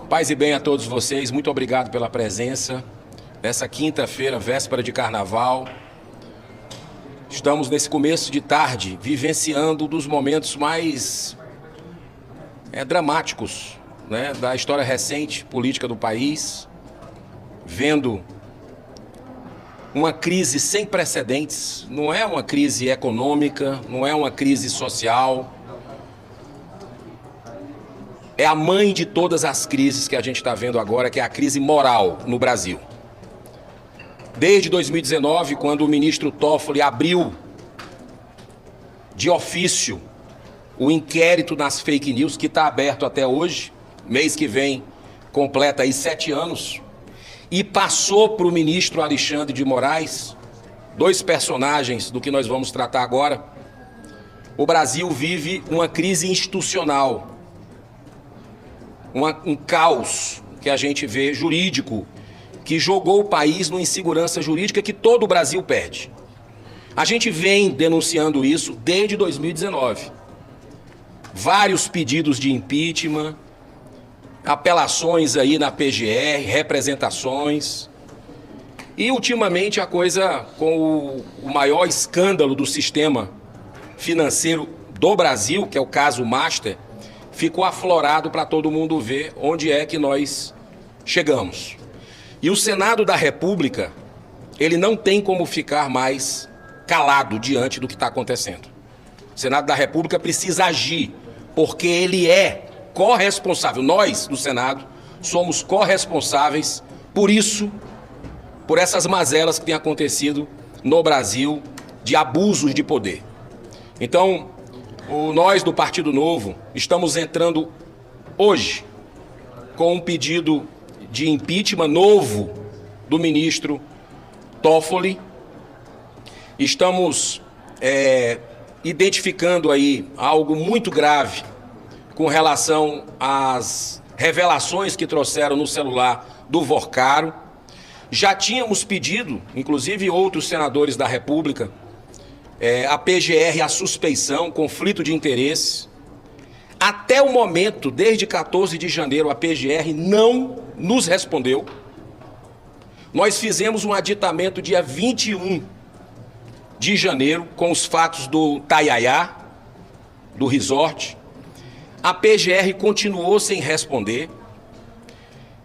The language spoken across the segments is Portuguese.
Paz e bem a todos vocês, muito obrigado pela presença. Nessa quinta-feira, véspera de carnaval, estamos nesse começo de tarde, vivenciando um dos momentos mais dramáticos, né, da história recente política do país, vendo uma crise sem precedentes. Não é uma crise econômica, não é uma crise social, é a mãe de todas as crises que a gente está vendo agora, que é a crise moral no Brasil. Desde 2019, quando o ministro Toffoli abriu de ofício o inquérito nas fake news, que está aberto até hoje, mês que vem completa aí 7 anos, e passou para o ministro Alexandre de Moraes, 2 personagens do que nós vamos tratar agora, o Brasil vive uma crise institucional, um caos que a gente vê jurídico, que jogou o país numa insegurança jurídica que todo o Brasil perde. A gente vem denunciando isso desde 2019. Vários pedidos de impeachment, apelações aí na PGR, representações. E, ultimamente, a coisa com o maior escândalo do sistema financeiro do Brasil, que é o caso Master, ficou aflorado para todo mundo ver onde é que nós chegamos. E o Senado da República, ele não tem como ficar mais calado diante do que está acontecendo. O Senado da República precisa agir, porque ele é corresponsável. Nós, do Senado, somos corresponsáveis por isso, por essas mazelas que têm acontecido no Brasil de abusos de poder. Então, nós do Partido Novo estamos entrando hoje com um pedido de impeachment novo do ministro Toffoli. Estamos identificando aí algo muito grave com relação às revelações que trouxeram no celular do Vorcaro. Já tínhamos pedido, inclusive outros senadores da República, a PGR, a suspeição, conflito de interesse. Até o momento, desde 14 de janeiro, a PGR não nos respondeu. Nós fizemos um aditamento dia 21 de janeiro com os fatos do Taiaiá, do resort. A PGR continuou sem responder.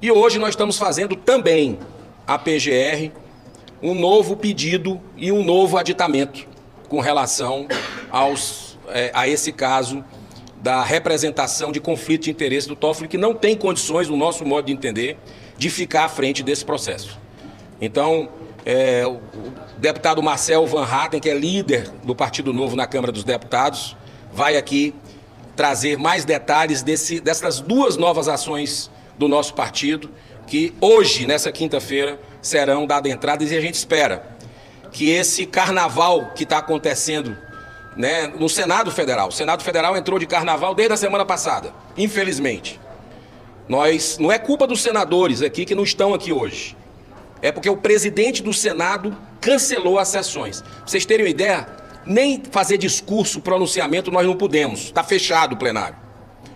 E hoje nós estamos fazendo também, a PGR, um novo pedido e um novo aditamento com relação a esse caso da representação de conflito de interesse do Toffoli, que não tem condições, no nosso modo de entender, de ficar à frente desse processo. Então, o deputado Marcel Van Hatten, que é líder do Partido Novo na Câmara dos Deputados, vai aqui trazer mais detalhes dessas 2 novas ações do nosso partido, que hoje, nessa quinta-feira, serão dadas entradas, e a gente espera que esse carnaval que está acontecendo, né, no Senado Federal. O Senado Federal entrou de carnaval desde a semana passada, infelizmente. Não é culpa dos senadores aqui que não estão aqui hoje. É porque o presidente do Senado cancelou as sessões. Pra vocês terem uma ideia, nem fazer discurso, pronunciamento nós não podemos. Está fechado o plenário.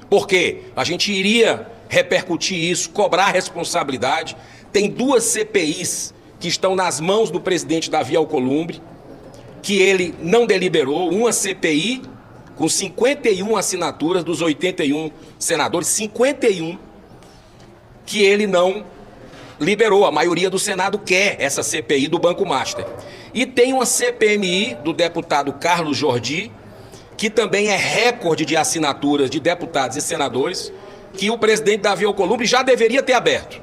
Por quê? A gente iria repercutir isso, cobrar responsabilidade. Tem 2 CPIs que estão nas mãos do presidente Davi Alcolumbre, que ele não deliberou. Uma CPI com 51 assinaturas dos 81 senadores, 51, que ele não liberou. A maioria do Senado quer essa CPI do Banco Master. E tem uma CPMI do deputado Carlos Jordi, que também é recorde de assinaturas de deputados e senadores, que o presidente Davi Alcolumbre já deveria ter aberto.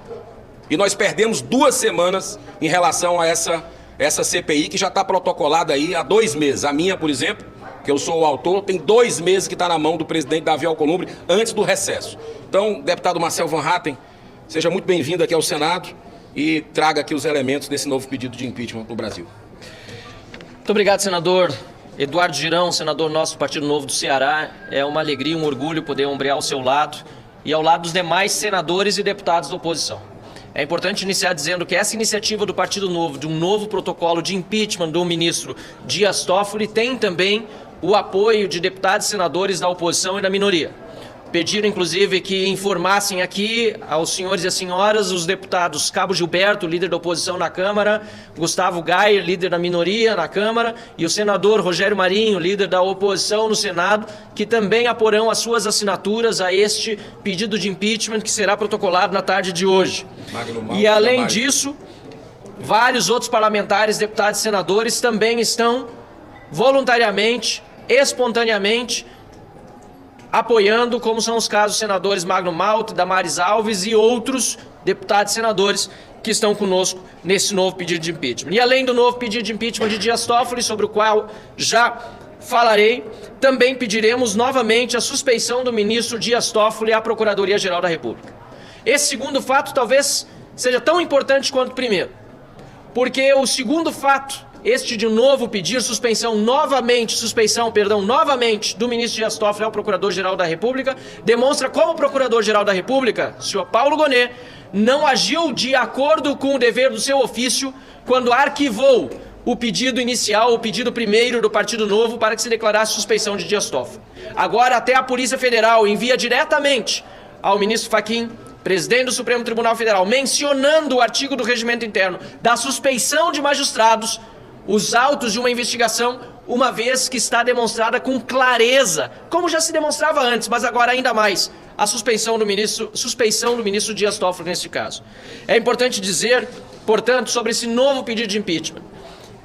E nós perdemos 2 semanas em relação a essa CPI, que já está protocolada aí há 2 meses. A minha, por exemplo, que eu sou o autor, tem 2 meses que está na mão do presidente Davi Alcolumbre, antes do recesso. Então, deputado Marcel Van Hatten, seja muito bem-vindo aqui ao Senado e traga aqui os elementos desse novo pedido de impeachment no Brasil. Muito obrigado, senador Eduardo Girão, senador nosso do Partido Novo do Ceará. É uma alegria, um orgulho poder ombrear ao seu lado e ao lado dos demais senadores e deputados da oposição. É importante iniciar dizendo que essa iniciativa do Partido Novo, de um novo protocolo de impeachment do ministro Dias Toffoli, tem também o apoio de deputados e senadores da oposição e da minoria. Pediram, inclusive, que informassem aqui aos senhores e às senhoras os deputados Cabo Gilberto, líder da oposição na Câmara, Gustavo Gayer, líder da minoria na Câmara, e o senador Rogério Marinho, líder da oposição no Senado, que também aporão as suas assinaturas a este pedido de impeachment que será protocolado na tarde de hoje. E, além disso, vários outros parlamentares, deputados e senadores também estão voluntariamente, espontaneamente, apoiando, como são os casos dos senadores Magno Malta, Damares Alves e outros deputados e senadores que estão conosco nesse novo pedido de impeachment. E além do novo pedido de impeachment de Dias Toffoli, sobre o qual já falarei, também pediremos novamente a suspeição do ministro Dias Toffoli à Procuradoria-Geral da República. Esse segundo fato talvez seja tão importante quanto o primeiro, porque o segundo fato, este de novo pedir novamente do ministro Dias Toffoli ao Procurador-Geral da República, demonstra como o Procurador-Geral da República, o senhor Paulo Gonet, não agiu de acordo com o dever do seu ofício quando arquivou o pedido inicial, o pedido primeiro do Partido Novo para que se declarasse suspeição de Dias Toffoli. Agora até a Polícia Federal envia diretamente ao ministro Fachin, presidente do Supremo Tribunal Federal, mencionando o artigo do Regimento Interno da suspeição de magistrados, os autos de uma investigação, uma vez que está demonstrada com clareza, como já se demonstrava antes, mas agora ainda mais, a suspeição do ministro Dias Toffoli neste caso. É importante dizer, portanto, sobre esse novo pedido de impeachment,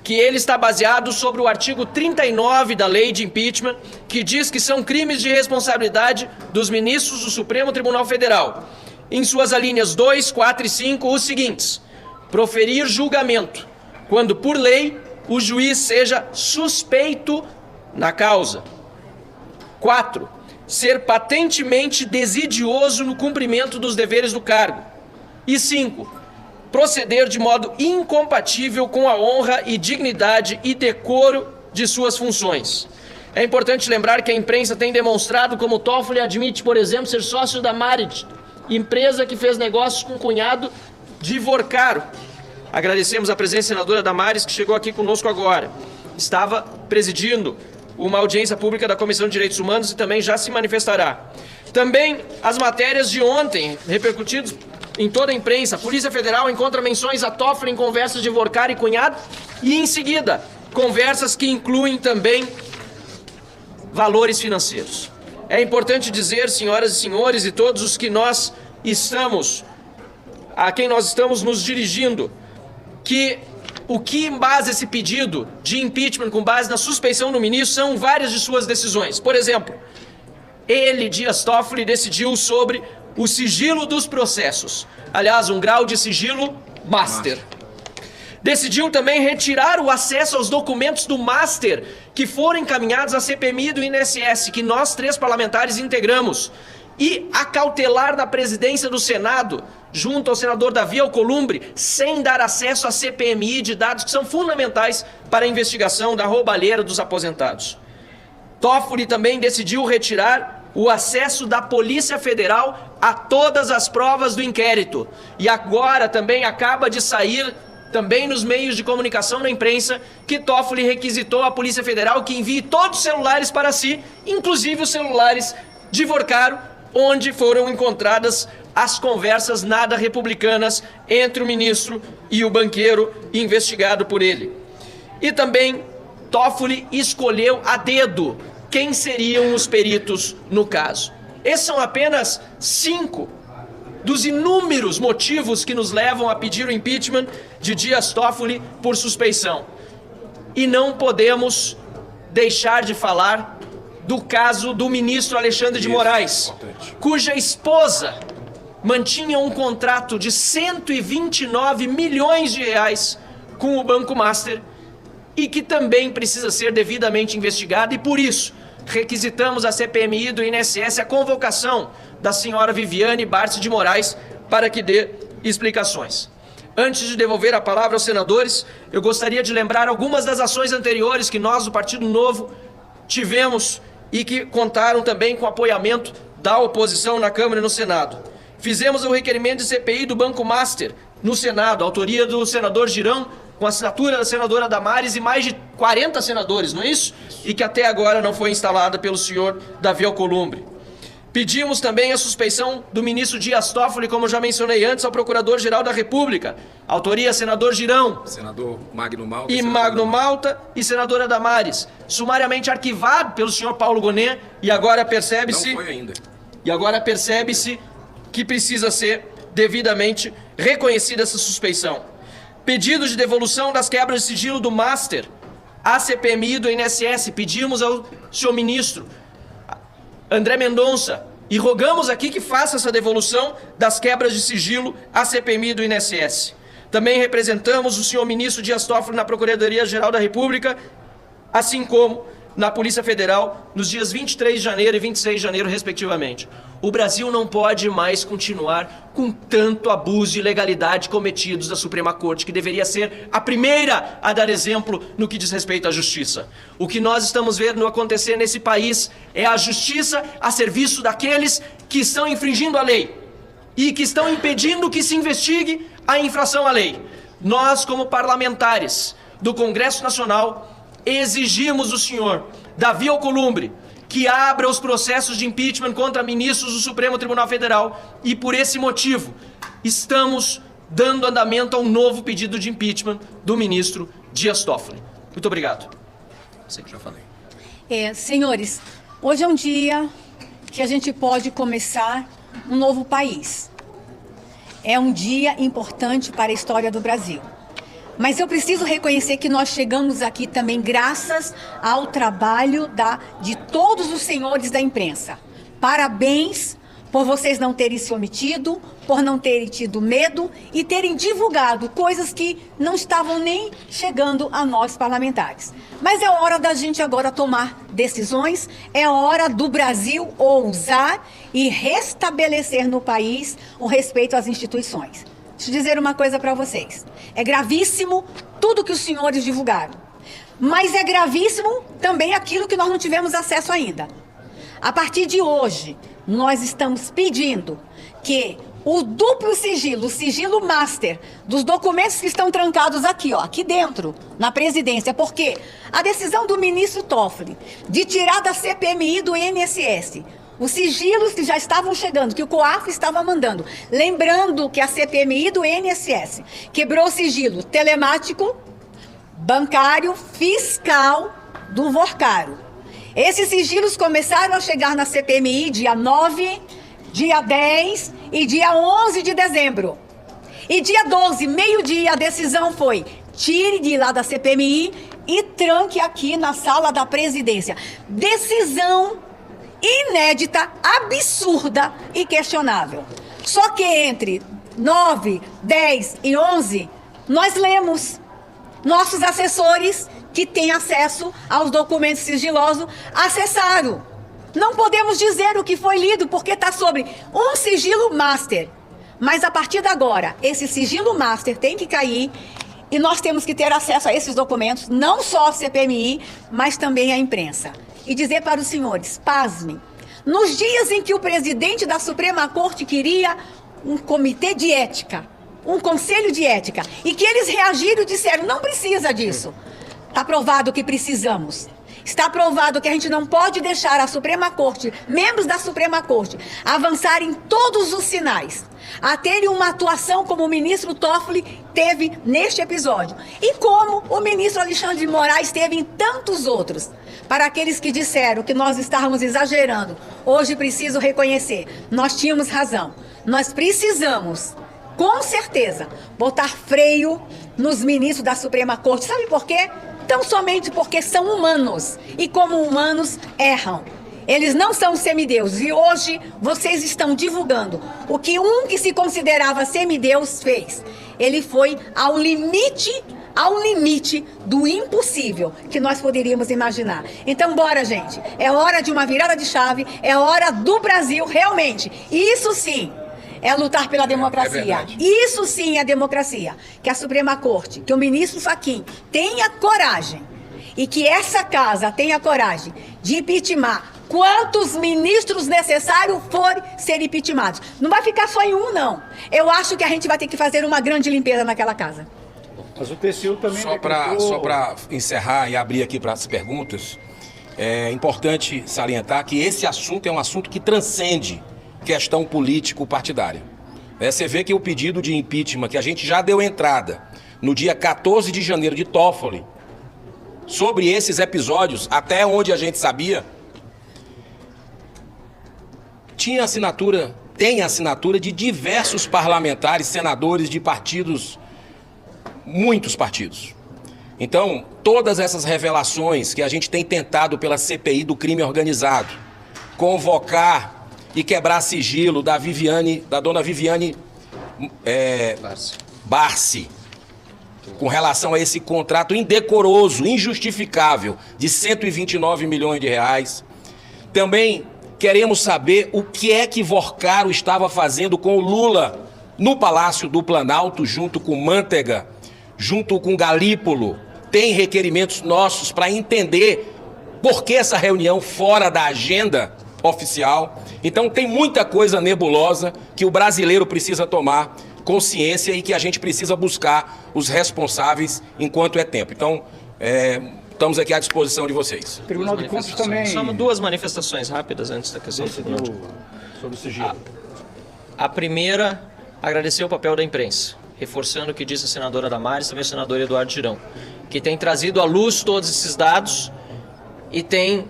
que ele está baseado sobre o artigo 39 da lei de impeachment, que diz que são crimes de responsabilidade dos ministros do Supremo Tribunal Federal. Em suas alíneas 2, 4 e 5, os seguintes: proferir julgamento, quando por lei o juiz seja suspeito na causa. 4. Ser patentemente desidioso no cumprimento dos deveres do cargo. E 5. Proceder de modo incompatível com a honra e dignidade e decoro de suas funções. É importante lembrar que a imprensa tem demonstrado como Toffoli admite, por exemplo, ser sócio da Marit, empresa que fez negócios com o cunhado de Vorcaro. Agradecemos a presença da senadora Damares, que chegou aqui conosco agora. Estava presidindo uma audiência pública da Comissão de Direitos Humanos e também já se manifestará. Também as matérias de ontem, repercutidas em toda a imprensa. A Polícia Federal encontra menções a Toffoli em conversas de Vorcaro e cunhado e, em seguida, conversas que incluem também valores financeiros. É importante dizer, senhoras e senhores, e todos os que a quem nós estamos nos dirigindo, que o que embasa esse pedido de impeachment com base na suspeição do ministro são várias de suas decisões. Por exemplo, ele, Dias Toffoli, decidiu sobre o sigilo dos processos. Aliás, um grau de sigilo master. Decidiu também retirar o acesso aos documentos do master que foram encaminhados à CPMI do INSS, que nós 3 parlamentares integramos, e acautelar da presidência do Senado, junto ao senador Davi Alcolumbre, sem dar acesso à CPMI de dados que são fundamentais para a investigação da roubalheira dos aposentados. Toffoli também decidiu retirar o acesso da Polícia Federal a todas as provas do inquérito. E agora também acaba de sair, também nos meios de comunicação na imprensa, que Toffoli requisitou à Polícia Federal que envie todos os celulares para si, inclusive os celulares de Vorcaro, onde foram encontradas as conversas nada republicanas entre o ministro e o banqueiro investigado por ele. E também Toffoli escolheu a dedo quem seriam os peritos no caso. Esses são apenas 5 dos inúmeros motivos que nos levam a pedir o impeachment de Dias Toffoli por suspeição. E não podemos deixar de falar do caso do ministro Alexandre de Moraes, cuja esposa mantinha um contrato de 129 milhões de reais com o Banco Master e que também precisa ser devidamente investigado, e por isso requisitamos à CPMI do INSS a convocação da senhora Viviane Barsi de Moraes para que dê explicações. Antes de devolver a palavra aos senadores, eu gostaria de lembrar algumas das ações anteriores que nós, do Partido Novo, tivemos e que contaram também com o apoiamento da oposição na Câmara e no Senado. Fizemos o requerimento de CPI do Banco Master no Senado, autoria do senador Girão, com assinatura da senadora Damares e mais de 40 senadores, não é isso? E que até agora não foi instalada pelo senhor Davi Alcolumbre. Pedimos também a suspeição do ministro Dias Toffoli, como já mencionei antes, ao Procurador-Geral da República. Autoria, senador Girão. Senador Magno Malta. E Magno Malta e senadora Damares. Sumariamente arquivado pelo senhor Paulo Gonet e agora percebe-se... Não foi ainda. E agora percebe-se que precisa ser devidamente reconhecida essa suspeição. Pedido de devolução das quebras de sigilo do Master à CPMI do INSS. Pedimos ao senhor ministro André Mendonça e rogamos aqui que faça essa devolução das quebras de sigilo à CPMI do INSS. Também representamos o senhor ministro Dias Toffoli na Procuradoria-Geral da República, assim como na Polícia Federal, nos dias 23 de janeiro e 26 de janeiro, respectivamente. O Brasil não pode mais continuar com tanto abuso e ilegalidade cometidos da Suprema Corte, que deveria ser a primeira a dar exemplo no que diz respeito à justiça. O que nós estamos vendo acontecer nesse país é a justiça a serviço daqueles que estão infringindo a lei e que estão impedindo que se investigue a infração à lei. Nós, como parlamentares do Congresso Nacional, exigimos do senhor Davi Alcolumbre que abra os processos de impeachment contra ministros do Supremo Tribunal Federal e, por esse motivo, estamos dando andamento a um novo pedido de impeachment do ministro Dias Toffoli. Muito obrigado. Sei que já falei. Senhores, hoje é um dia que a gente pode começar um novo país. É um dia importante para a história do Brasil. Mas eu preciso reconhecer que nós chegamos aqui também graças ao trabalho de todos os senhores da imprensa. Parabéns por vocês não terem se omitido, por não terem tido medo e terem divulgado coisas que não estavam nem chegando a nós parlamentares. Mas é hora da gente agora tomar decisões, é hora do Brasil ousar e restabelecer no país o respeito às instituições. Deixa eu dizer uma coisa para vocês. É gravíssimo tudo que os senhores divulgaram. Mas é gravíssimo também aquilo que nós não tivemos acesso ainda. A partir de hoje, nós estamos pedindo que o duplo sigilo, o sigilo master dos documentos que estão trancados aqui, ó, aqui dentro, na presidência, porque a decisão do ministro Toffoli de tirar da CPMI do INSS os sigilos que já estavam chegando, que o COAF estava mandando. Lembrando que a CPMI do INSS quebrou o sigilo telemático, bancário, fiscal do Vorcaro. Esses sigilos começaram a chegar na CPMI dia 9, dia 10 e dia 11 de dezembro. E dia 12, meio-dia, a decisão foi: tire de lá da CPMI e tranque aqui na sala da presidência. Decisão inédita, absurda e questionável. Só que entre 9, 10 e 11, nós lemos. Nossos assessores, que têm acesso aos documentos sigilosos, acessaram. Não podemos dizer o que foi lido, porque está sobre um sigilo master. Mas a partir de agora, esse sigilo master tem que cair e nós temos que ter acesso a esses documentos, não só a CPMI, mas também a imprensa. E dizer para os senhores, pasmem, nos dias em que o presidente da Suprema Corte queria um comitê de ética, um conselho de ética, e que eles reagiram e disseram, não precisa disso. Está provado que precisamos. Está provado que a gente não pode deixar a Suprema Corte, membros da Suprema Corte, avançarem todos os sinais, a terem uma atuação como o ministro Toffoli teve neste episódio, e como o ministro Alexandre de Moraes teve em tantos outros. Para aqueles que disseram que nós estávamos exagerando, hoje preciso reconhecer, nós tínhamos razão. Nós precisamos, com certeza, botar freio nos ministros da Suprema Corte. Sabe por quê? Tão somente porque são humanos e, como humanos, erram. Eles não são semideuses e hoje vocês estão divulgando o que um que se considerava semideus fez. Ele foi ao limite do impossível que nós poderíamos imaginar. Então, bora, gente. É hora de uma virada de chave, é hora do Brasil realmente. Isso sim é lutar pela democracia. Isso sim é democracia. Que a Suprema Corte, que o ministro Fachin tenha coragem e que essa casa tenha coragem de impeachment quantos ministros necessários forem ser impeachmentados. Não vai ficar só em um, não. Eu acho que a gente vai ter que fazer uma grande limpeza naquela casa. Mas o TCU também... Só para encerrar e abrir aqui para as perguntas, é importante salientar que esse assunto é um assunto que transcende questão político-partidária. Você vê que o pedido de impeachment que a gente já deu entrada no dia 14 de janeiro de Toffoli, sobre esses episódios, até onde a gente sabia, tem assinatura de diversos parlamentares, senadores de partidos, muitos partidos. Então, todas essas revelações que a gente tem tentado pela CPI do crime organizado, convocar e quebrar sigilo da dona Viviane Barsi, com relação a esse contrato indecoroso, injustificável, de 129 milhões de reais. Também queremos saber o que é que Vorcaro estava fazendo com o Lula no Palácio do Planalto, junto com Mantega, junto com Galípolo. Tem requerimentos nossos para entender por que essa reunião fora da agenda oficial. Então tem muita coisa nebulosa que o brasileiro precisa tomar consciência e que a gente precisa buscar os responsáveis enquanto é tempo. Então, estamos aqui à disposição de vocês. O Tribunal de Contas também... Só duas manifestações rápidas antes da questão do Tribunal de Contas. Sobre o sigilo. A primeira, agradecer o papel da imprensa, reforçando o que disse a senadora Damares, também o senador Eduardo Girão, que tem trazido à luz todos esses dados e tem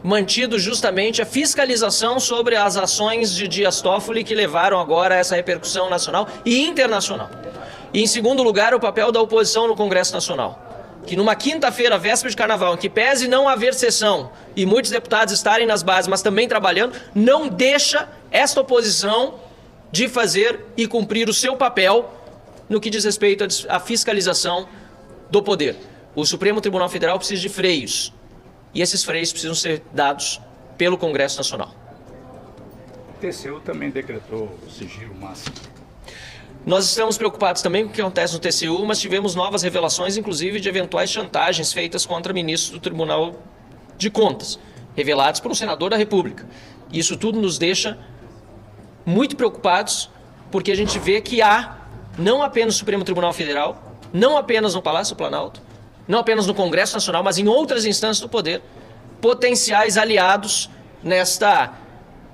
mantido justamente a fiscalização sobre as ações de Dias Toffoli que levaram agora a essa repercussão nacional e internacional. E, em segundo lugar, o papel da oposição no Congresso Nacional, que numa quinta-feira, véspera de carnaval, em que pese não haver sessão e muitos deputados estarem nas bases, mas também trabalhando, não deixa esta oposição de fazer e cumprir o seu papel no que diz respeito à fiscalização do poder. O Supremo Tribunal Federal precisa de freios. E esses freios precisam ser dados pelo Congresso Nacional. O TCU também decretou o sigilo máximo. Nós estamos preocupados também com o que acontece no TCU, mas tivemos novas revelações, inclusive de eventuais chantagens feitas contra ministros do Tribunal de Contas, revelados por um senador da República. Isso tudo nos deixa muito preocupados, porque a gente vê que há, não apenas no Supremo Tribunal Federal, não apenas no Palácio do Planalto, não apenas no Congresso Nacional, mas em outras instâncias do poder, potenciais aliados nesta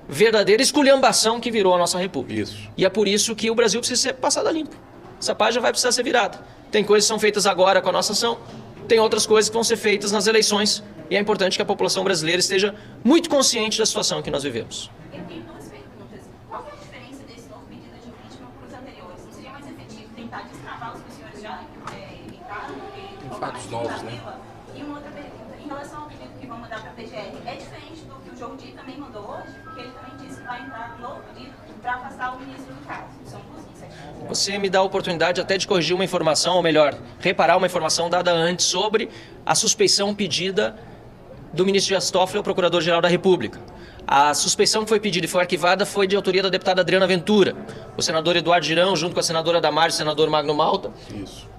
verdadeira esculhambação que virou a nossa República. Isso. E é por isso que o Brasil precisa ser passado a limpo. Essa página vai precisar ser virada. Tem coisas que são feitas agora com a nossa ação, tem outras coisas que vão ser feitas nas eleições, e é importante que a população brasileira esteja muito consciente da situação que nós vivemos. Eu tenho duas perguntas. Qual é a diferença desse novo pedido de impeachment para os anteriores? Não seria mais efetivo tentar destravar os que os senhores já entraram? Fatos novos, né? E uma outra pergunta. Em relação ao pedido que vão mandar para a PGR, é diferente do que o Jordi também mandou hoje? Porque ele também disse que vai entrar um novo pedido para afastar o ministro do caso. São duas iniciativas. Você me dá a oportunidade até de corrigir uma informação, ou melhor, reparar uma informação dada antes sobre a suspeição pedida do ministro Dias Toffoli ao Procurador-Geral da República. A suspeição que foi pedida e foi arquivada foi de autoria da deputada Adriana Ventura. O senador Eduardo Girão, junto com a senadora Damares e o senador Magno Malta,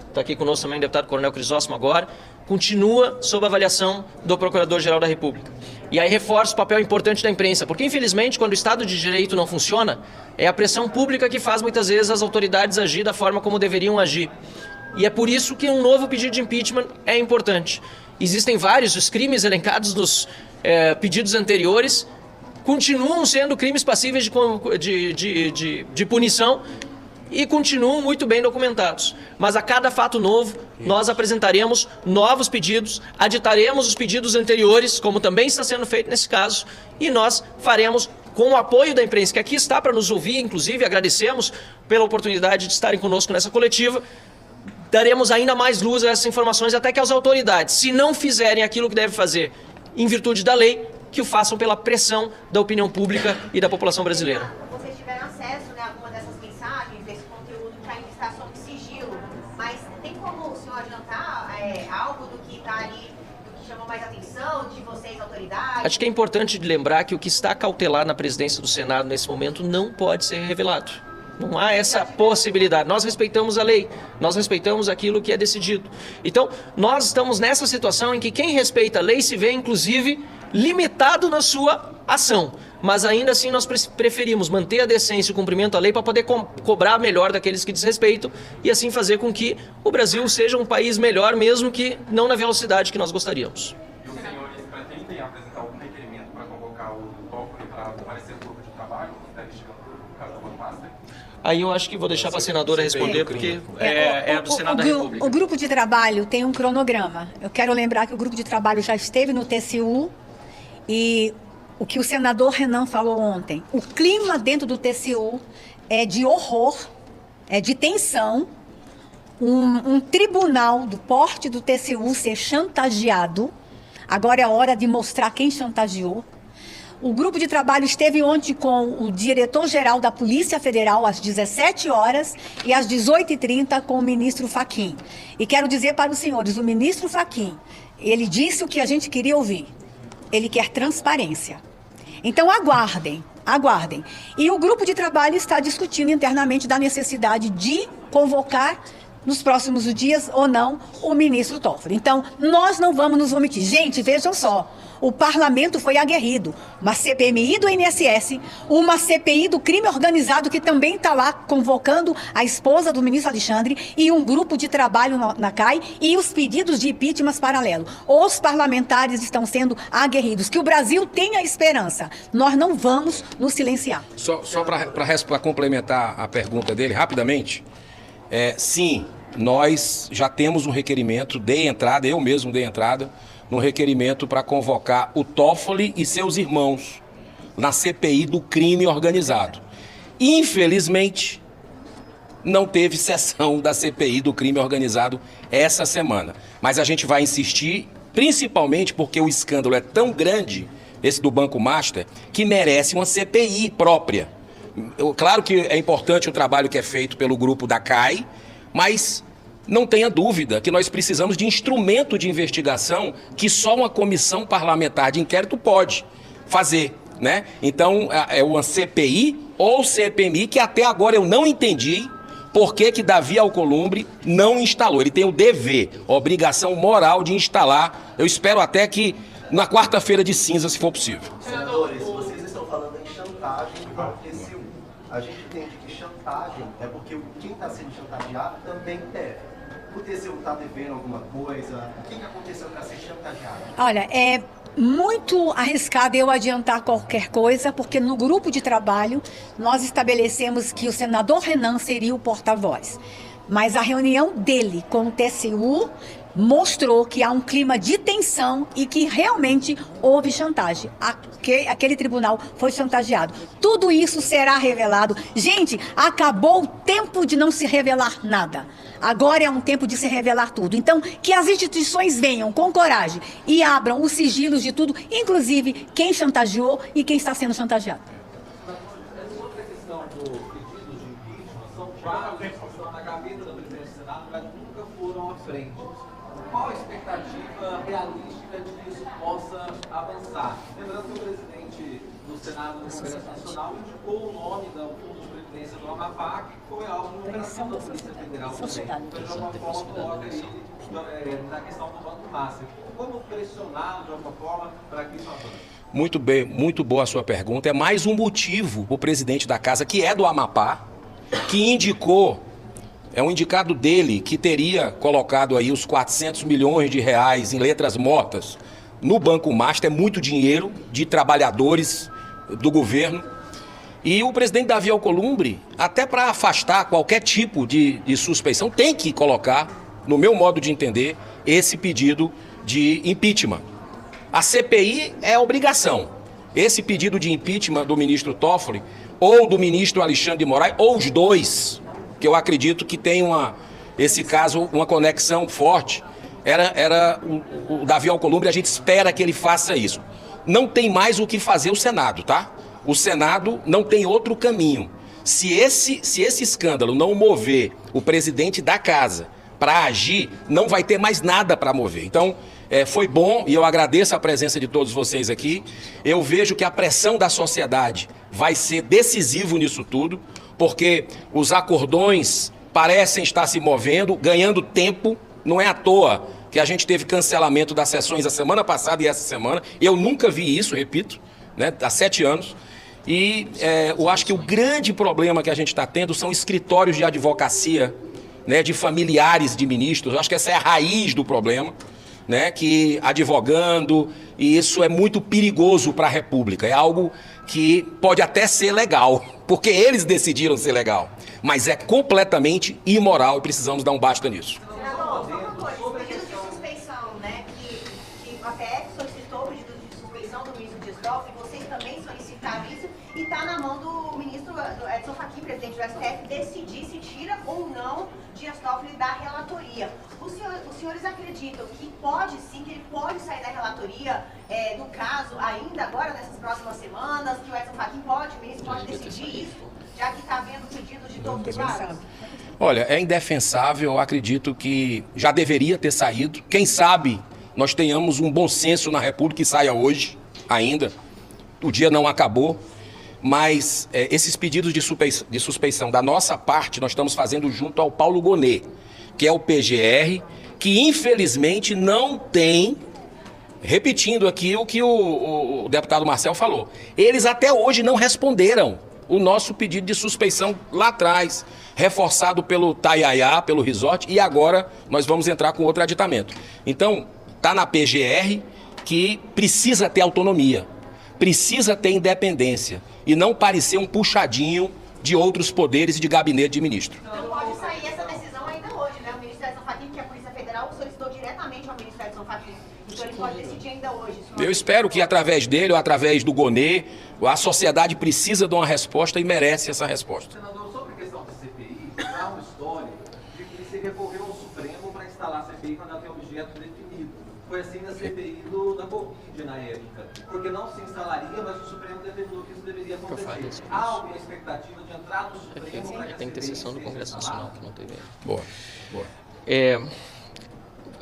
está aqui conosco também o deputado Coronel Crisóstomo agora, continua sob avaliação do Procurador-Geral da República. E aí reforça o papel importante da imprensa, porque infelizmente quando o Estado de Direito não funciona, é a pressão pública que faz muitas vezes as autoridades agir da forma como deveriam agir. E é por isso que um novo pedido de impeachment é importante. Existem vários, os crimes elencados nos pedidos anteriores continuam sendo crimes passíveis de punição e continuam muito bem documentados. Mas a cada fato novo, nós apresentaremos novos pedidos, aditaremos os pedidos anteriores, como também está sendo feito nesse caso, e nós faremos, com o apoio da imprensa, que aqui está para nos ouvir, inclusive agradecemos pela oportunidade de estarem conosco nessa coletiva, daremos ainda mais luz a essas informações até que as autoridades, se não fizerem aquilo que devem fazer em virtude da lei, que o façam pela pressão da opinião pública e da população brasileira. Vocês tiveram acesso, né, a alguma dessas mensagens, desse conteúdo que ainda está sob sigilo, mas tem como o senhor adiantar algo do que está ali, do que chamou mais atenção de vocês, autoridades? Acho que é importante lembrar que o que está cautelar na presidência do Senado nesse momento não pode ser revelado. Não há essa possibilidade. Nós respeitamos a lei, nós respeitamos aquilo que é decidido. Então, nós estamos nessa situação em que quem respeita a lei se vê, inclusive, limitado na sua ação. Mas ainda assim nós preferimos manter a decência e o cumprimento da lei para poder cobrar melhor daqueles que desrespeitam e assim fazer com que o Brasil seja um país melhor, mesmo que não na velocidade que nós gostaríamos. E os senhores pretendem Aí eu acho que vou deixar para a senadora responder, porque é do Senado da República. O grupo de trabalho tem um cronograma. Eu quero lembrar que o grupo de trabalho já esteve no TCU e o que o senador Renan falou ontem, o clima dentro do TCU é de horror, é de tensão. Um tribunal do porte do TCU ser chantageado. Agora é a hora de mostrar quem chantageou. O grupo de trabalho esteve ontem com o diretor-geral da Polícia Federal às 17 horas e às 18h30 com o ministro Fachin. E quero dizer para os senhores, o ministro Fachin, ele disse o que a gente queria ouvir. Ele quer transparência. Então aguardem, aguardem. E o grupo de trabalho está discutindo internamente da necessidade de convocar nos próximos dias ou não o ministro Toffoli. Então, nós não vamos nos omitir. Gente, vejam só, o parlamento foi aguerrido. Uma CPMI do INSS, uma CPI do crime organizado que também está lá convocando a esposa do ministro Alexandre e um grupo de trabalho na CAI e os pedidos de impeachment paralelo. Os parlamentares estão sendo aguerridos. Que o Brasil tenha esperança. Nós não vamos nos silenciar. Só para complementar a pergunta dele, rapidamente. Sim, nós já temos um requerimento, eu mesmo dei entrada, no requerimento para convocar o Toffoli e seus irmãos na CPI do crime organizado. Infelizmente, não teve sessão da CPI do crime organizado essa semana. Mas a gente vai insistir, principalmente porque o escândalo é tão grande, esse do Banco Master, que merece uma CPI própria. Claro que é importante o trabalho que é feito pelo grupo da CAI, mas não tenha dúvida que nós precisamos de instrumento de investigação que só uma comissão parlamentar de inquérito pode fazer, né? Então, é uma CPI ou CPMI que até agora eu não entendi por que Davi Alcolumbre não instalou. Ele tem o dever, a obrigação moral de instalar. Eu espero até que na quarta-feira de cinza, se for possível. Senadores, vocês estão falando em chantagem ao TCU. A gente entende que chantagem é porque quem está sendo chantageado também deve. O TCU está devendo alguma coisa? O que aconteceu para ser chantageado? Olha, é muito arriscado eu adiantar qualquer coisa, porque no grupo de trabalho nós estabelecemos que o senador Renan seria o porta-voz. Mas a reunião dele com o TCU mostrou que há um clima de tensão e que realmente houve chantagem. Aquele tribunal foi chantageado. Tudo isso será revelado. Gente, acabou o tempo de não se revelar nada. Agora é um tempo de se revelar tudo. Então, que as instituições venham com coragem e abram os sigilos de tudo, inclusive quem chantageou e quem está sendo chantageado. Essa outra questão do pedido de impeachment, são vários que estão na gaveta da presidência do Senado, mas nunca foram à frente. Qual a expectativa realística de que isso possa avançar? Lembrando que o presidente do Senado do Congresso Nacional indicou o nome do Fundo de Previdência do Amapá, que foi alvo de operação da Polícia Federal também. Então, de alguma forma, coloca ele na questão do Banco Master. Como pressionar, de alguma forma, para que isso avance? Muito bem, muito boa a sua pergunta. É mais um motivo para o presidente da casa, que é do Amapá, que indicou, é um indicado dele, que teria colocado aí os 400 milhões de reais em letras mortas no Banco Master. É muito dinheiro de trabalhadores do governo. E o presidente Davi Alcolumbre, até para afastar qualquer tipo de suspeição, tem que colocar, no meu modo de entender, esse pedido de impeachment. A CPI é obrigação. Esse pedido de impeachment do ministro Toffoli ou do ministro Alexandre de Moraes, ou os dois, que eu acredito que tem esse caso, uma conexão forte, era o Davi Alcolumbre, a gente espera que ele faça isso. Não tem mais o que fazer o Senado, tá? O Senado não tem outro caminho. Se esse escândalo não mover o presidente da casa para agir, não vai ter mais nada para mover. Então, foi bom e eu agradeço a presença de todos vocês aqui. Eu vejo que a pressão da sociedade vai ser decisivo nisso tudo, porque os acordões parecem estar se movendo, ganhando tempo. Não é à toa que a gente teve cancelamento das sessões a semana passada e essa semana. Eu nunca vi isso, repito, né, há 7 anos. E eu acho que o grande problema que a gente está tendo são escritórios de advocacia, né, de familiares de ministros. Eu acho que essa é a raiz do problema, né, que advogando, e isso é muito perigoso para a República. É algo que pode até ser legal, porque eles decidiram ser legal. mas é completamente imoral e precisamos dar um basta nisso. Senador, só uma coisa, pedido de suspeição, né, que a PF solicitou o pedido de suspeição do ministro Dias Toffoli, vocês também solicitaram isso, e está na mão do ministro Edson Fachin, presidente do STF, decidir se tira ou não Dias Toffoli da relatoria. Os senhores acreditam que pode sim, que ele pode sair da relatoria do caso ainda agora, nessas próximas semanas, que o Edson Fachin o ministro pode decidir isso, já que está havendo pedidos de todos os lados? Olha, é indefensável, eu acredito que já deveria ter saído. Quem sabe nós tenhamos um bom senso na República e saia hoje ainda. O dia não acabou, mas esses pedidos de suspeição da nossa parte nós estamos fazendo junto ao Paulo Gonet, que é o PGR, que infelizmente não tem, repetindo aqui o que o deputado Marcel falou, eles até hoje não responderam o nosso pedido de suspeição lá atrás, reforçado pelo Taiaiá, pelo resort, e agora nós vamos entrar com outro aditamento. Então, está na PGR que precisa ter autonomia, precisa ter independência e não parecer um puxadinho de outros poderes e de gabinete de ministro. Não pode sair essa decisão ainda hoje, né? O ministro Edson Fachin, que a Polícia Federal solicitou diretamente ao ministro Edson Fachin. Então ele pode decidir ainda hoje. Eu espero que através dele ou através do Gonet, a sociedade precisa de uma resposta e merece essa resposta. Senador, sobre a questão da CPI, há uma história de que se recorreu ao Supremo para instalar a CPI quando ela tem objeto definido. Foi assim na CPI da Covid na época. Porque não se instalaria, mas o Supremo determinou que isso deveria acontecer. Há alguma expectativa de entrar no Supremo para que a Tem que ter CPI sessão do seja Congresso instalada? Nacional, que não teve. Boa, boa.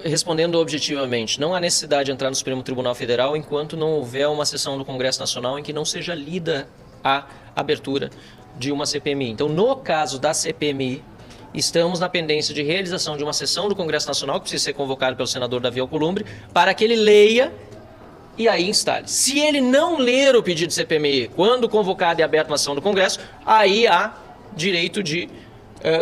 Respondendo objetivamente, não há necessidade de entrar no Supremo Tribunal Federal enquanto não houver uma sessão do Congresso Nacional em que não seja lida a abertura de uma CPMI. Então, no caso da CPMI, estamos na pendência de realização de uma sessão do Congresso Nacional, que precisa ser convocado pelo senador Davi Alcolumbre, para que ele leia e aí instale. Se ele não ler o pedido de CPMI quando convocado e aberta uma sessão do Congresso, aí há direito de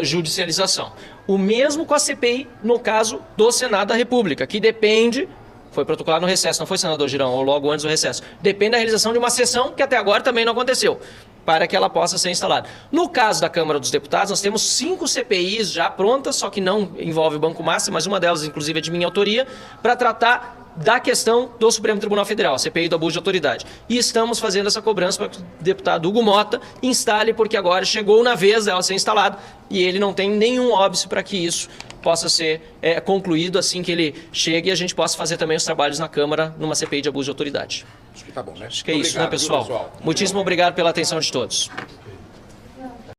judicialização. O mesmo com a CPI no caso do Senado da República, que depende, foi protocolado no recesso, não foi, senador Girão, ou logo antes do recesso, depende da realização de uma sessão que até agora também não aconteceu, para que ela possa ser instalada. No caso da Câmara dos Deputados, nós temos 5 CPIs já prontas, só que não envolve o Banco Master, mas uma delas, inclusive, é de minha autoria, para tratar da questão do Supremo Tribunal Federal, a CPI do abuso de autoridade. E estamos fazendo essa cobrança para que o deputado Hugo Mota instale, porque agora chegou na vez dela ser instalada e ele não tem nenhum óbice para que isso possa ser concluído assim que ele chegue e a gente possa fazer também os trabalhos na Câmara numa CPI de abuso de autoridade. Acho que tá bom, né? Acho que é isso, né, pessoal? Muitíssimo obrigado pela atenção de todos.